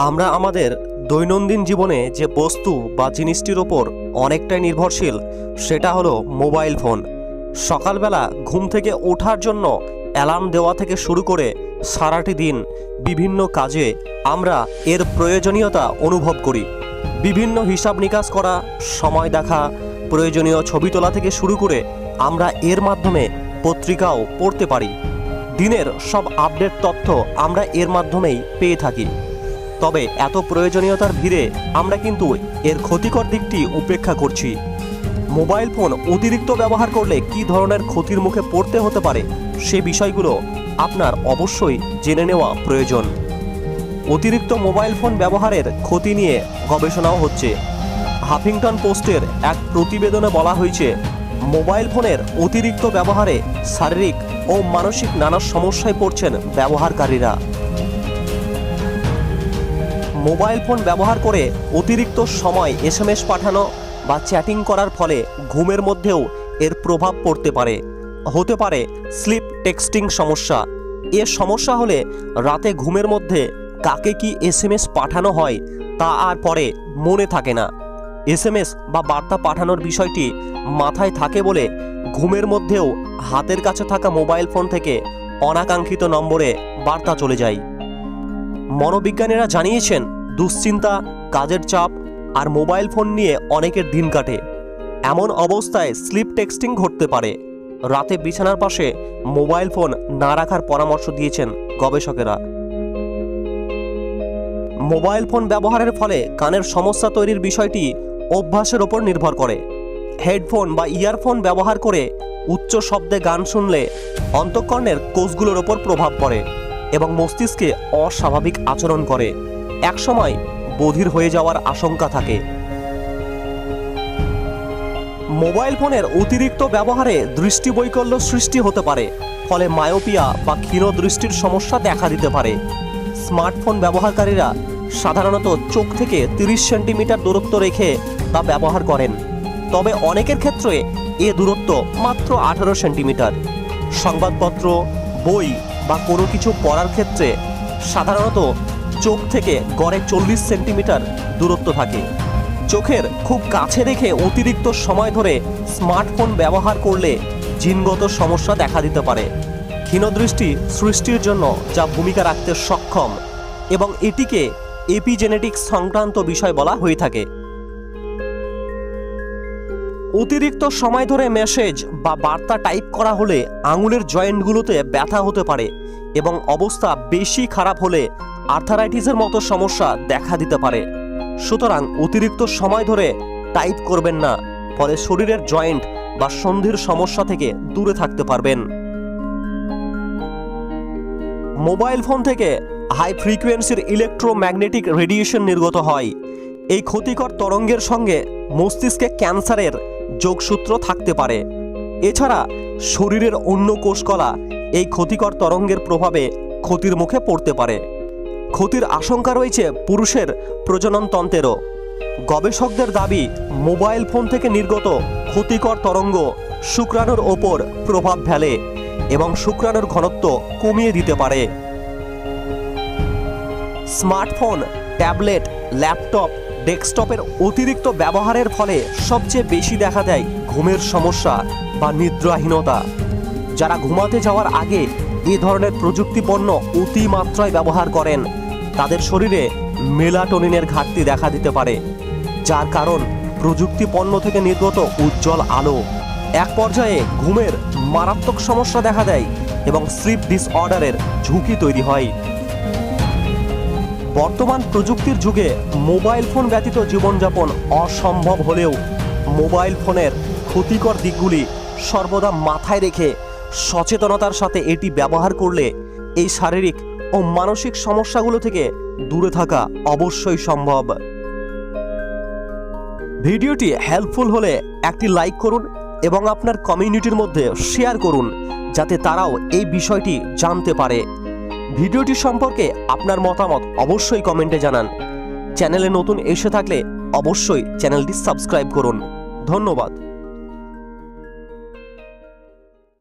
আমরা আমাদের দৈনন্দিন জীবনে যে বস্তু বা জিনিসটির ওপর অনেকটাই নির্ভরশীল সেটা হলো মোবাইল ফোন। সকালবেলা ঘুম থেকে ওঠার জন্য অ্যালার্ম দেওয়া থেকে শুরু করে সারাটি দিন বিভিন্ন কাজে আমরা এর প্রয়োজনীয়তা অনুভব করি। বিভিন্ন হিসাব নিকাশ করা, সময় দেখা, প্রয়োজনীয় ছবি তোলা থেকে শুরু করে আমরা এর মাধ্যমে পত্রিকাও পড়তে পারি। দিনের সব আপডেট তথ্য আমরা এর মাধ্যমেই পেয়ে থাকি। তবে এত প্রয়োজনীয়তার ভিড়ে আমরা কিন্তু এর ক্ষতিকর দিকটি উপেক্ষা করছি। মোবাইল ফোন অতিরিক্ত ব্যবহার করলে কী ধরনের ক্ষতির মুখে পড়তে হতে পারে সে বিষয়গুলো আপনার অবশ্যই জেনে নেওয়া প্রয়োজন। অতিরিক্ত মোবাইল ফোন ব্যবহারের ক্ষতি নিয়ে গবেষণাও হচ্ছে। হাফিংটন পোস্টের এক প্রতিবেদনে বলা হয়েছে, মোবাইল ফোনের অতিরিক্ত ব্যবহারে শারীরিক ও মানসিক নানা সমস্যায় পড়ছেন ব্যবহারকারীরা। মোবাইল ফোন ব্যবহার করে অতিরিক্ত সময় এসএমএস পাঠানো বা চ্যাটিং করার ফলে ঘুমের মধ্যেও এর প্রভাব পড়তে পারে। হতে পারে স্লিপ টেক্সটিং সমস্যা। এর সমস্যা হলে রাতে ঘুমের মধ্যে কাকে কি এসএমএস পাঠানো হয় তা আর পরে মনে থাকে না। এসএমএস বা বার্তা পাঠানোর বিষয়টি মাথায় থাকে বলে ঘুমের মধ্যেও হাতের কাছে থাকা মোবাইল ফোন থেকে অনাকাঙ্ক্ষিত নম্বরে বার্তা চলে যায়। মনোবিজ্ঞানীরা জানিয়েছেন, দুশ্চিন্তা, কাজের চাপ আর মোবাইল ফোন নিয়ে অনেকের দিন কাটে। এমন অবস্থায় স্লিপ টেক্সটিং ঘটতে পারে। রাতে বিছানার পাশে মোবাইল ফোন না রাখার পরামর্শ দিয়েছেন গবেষকেরা। মোবাইল ফোন ব্যবহারের ফলে কানের সমস্যা তৈরির বিষয়টি অভ্যাসের ওপর নির্ভর করে। হেডফোন বা ইয়ারফোন ব্যবহার করে উচ্চ শব্দে গান শুনলে অন্তঃকর্ণের কোষগুলোর ওপর প্রভাব পড়ে এবং মস্তিষ্কে অস্বাভাবিক আচরণ করে। একসময় বধির হয়ে যাওয়ার আশঙ্কা থাকে। মোবাইল ফোনের অতিরিক্ত ব্যবহারে দৃষ্টিবৈকল্য সৃষ্টি হতে পারে, ফলে মায়োপিয়া বা ক্ষীণ দৃষ্টির সমস্যা দেখা দিতে পারে। স্মার্টফোন ব্যবহারকারীরা সাধারণত চোখ থেকে 30 সেন্টিমিটার দূরত্ব রেখে তা ব্যবহার করেন, তবে অনেকের ক্ষেত্রে এ দূরত্ব মাত্র 18 সেন্টিমিটার। সংবাদপত্র, বই বা কোনো কিছু পড়ার ক্ষেত্রে সাধারণত চোখ থেকে গড়ে 40 সেন্টিমিটার দূরত্ব থাকে। চোখের খুব কাছে রেখে অতিরিক্ত সময় ধরে স্মার্টফোন ব্যবহার করলে জিনগত সমস্যা দেখা দিতে পারে। ক্ষীণদৃষ্টি সৃষ্টির জন্য যা ভূমিকা রাখতে সক্ষম এবং এটিকে এপিজেনেটিক্স সংক্রান্ত বিষয় বলা হয়ে থাকে। অতিরিক্ত সময় ধরে মেসেজ বা বার্তা টাইপ করা হলে আঙুলের জয়েন্টগুলোতে ব্যথা হতে পারে এবং অবস্থা বেশি খারাপ হলে আর্থারাইটিসের মতো সমস্যা দেখা দিতে পারে। সুতরাং অতিরিক্ত সময় ধরে টাইপ করবেন না, ফলে শরীরের জয়েন্ট বা সন্ধির সমস্যা থেকে দূরে থাকতে পারবেন। মোবাইল ফোন থেকে হাই ফ্রিকোয়েন্সির ইলেকট্রোম্যাগনেটিক রেডিয়েশন নির্গত হয়। এই ক্ষতিকর তরঙ্গের সঙ্গে মস্তিষ্কে ক্যান্সারের যোগসূত্র থাকতে পারে। এছাড়া শরীরের অন্য কোষকলা এই ক্ষতিকর তরঙ্গের প্রভাবে ক্ষতির মুখে পড়তে পারে। ক্ষতির আশঙ্কা রয়েছে পুরুষের প্রজননতন্ত্রেরও। গবেষকদের দাবি, মোবাইল ফোন থেকে নির্গত ক্ষতিকর তরঙ্গ শুক্রাণুর ওপর প্রভাব ফেলে এবং শুক্রাণুর ঘনত্ব কমিয়ে দিতে পারে। স্মার্টফোন, ট্যাবলেট, ল্যাপটপ, ডেস্কটপের অতিরিক্ত ব্যবহারের ফলে সবচেয়ে বেশি দেখা দেয় ঘুমের সমস্যা বা নিদ্রাহীনতা। যারা ঘুমাতে যাওয়ার আগে এ ধরনের প্রযুক্তি পণ্য অতিমাত্রায় ব্যবহার করেন তাদের শরীরে মেলাটোনিনের ঘাটতি দেখা দিতে পারে, যার কারণ প্রযুক্তি পণ্য থেকে নির্গত উজ্জ্বল আলো এক পর্যায়ে ঘুমের মারাত্মক সমস্যা দেখা দেয় এবং স্লিপ ডিসঅর্ডারের ঝুঁকি তৈরি হয়। বর্তমান প্রযুক্তির যুগে মোবাইল ফোন ব্যতীত জীবনযাপন অসম্ভব হলেও মোবাইল ফোনের ক্ষতিকর দিকগুলি সর্বদা মাথায় রেখে সচেতনতার সাথে এটি ব্যবহার করলে এই শারীরিক ও মানসিক সমস্যাগুলো থেকে দূরে থাকা অবশ্যই সম্ভব। ভিডিওটি হেল্পফুল হলে একটি লাইক করুন এবং আপনার কমিউনিটির মধ্যে শেয়ার করুন, যাতে তারাও এই বিষয়টি জানতে পারে। ভিডিওটি সম্পর্কে আপনার মতামত অবশ্যই কমেন্টে জানান। চ্যানেলে নতুন এসে থাকলে অবশ্যই চ্যানেলটি সাবস্ক্রাইব করুন। ধন্যবাদ।